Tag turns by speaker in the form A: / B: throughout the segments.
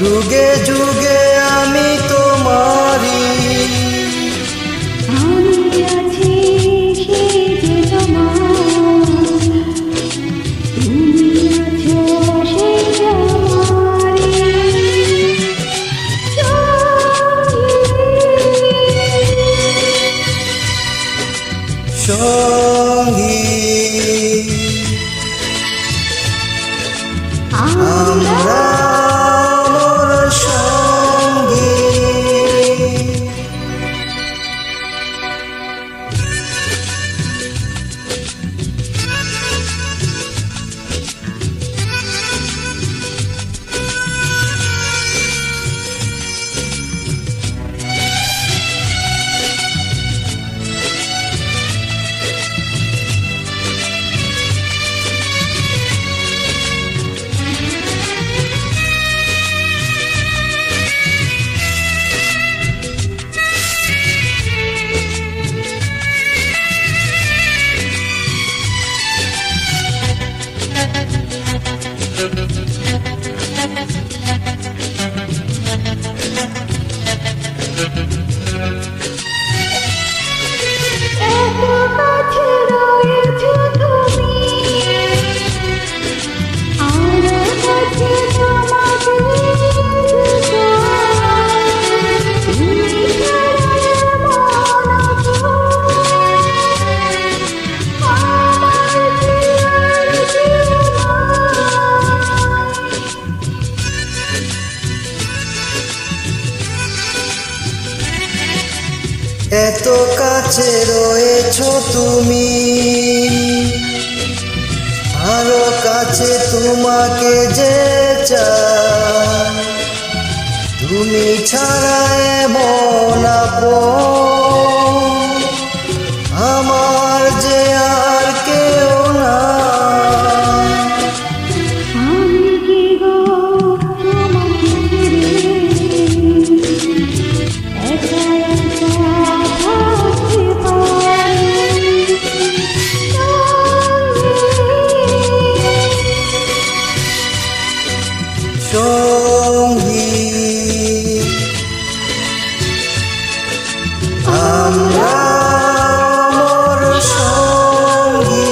A: যুগে যুগে আমি তোমারি।
B: আমি আছি সেই যে তোমার, তুমি আছো সেই আমারি
A: সঙ্গী। আমরা মোর সঙ্গী। এত কাছে রয়েছো তুমি, আরো কাছে তোমাকে যে চাই। তুমি ছাড়া এমন আপন আমার যে আর কেউ না।
B: আমি কি গো তোমাকে ছেড়ে একা একা থাকতে পারি?
A: সঙ্গী আমরা মোর সঙ্গী।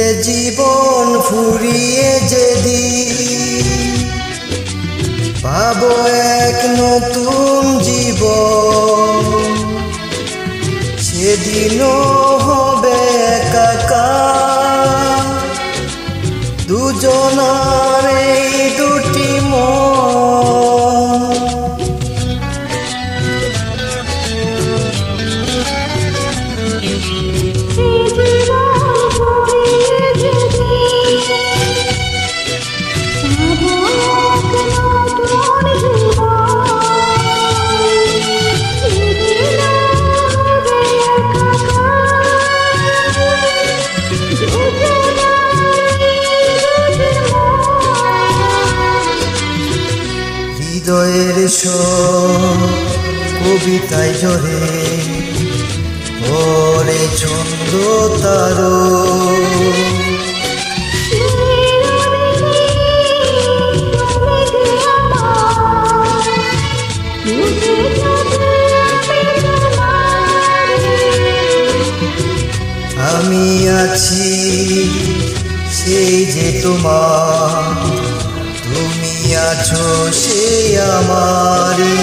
A: এ জীবন ফুরিয়ে যেদিন পাবো এক নতুন জীবন, সেদিনও হবে একাকার দুজনার এই দুটি মন। হৃদয়ের কবিতায় জোরে ওরে ছন্দ তারো। আমি আছি সেই যে তোমার, তুমি আছো সেই আমারি।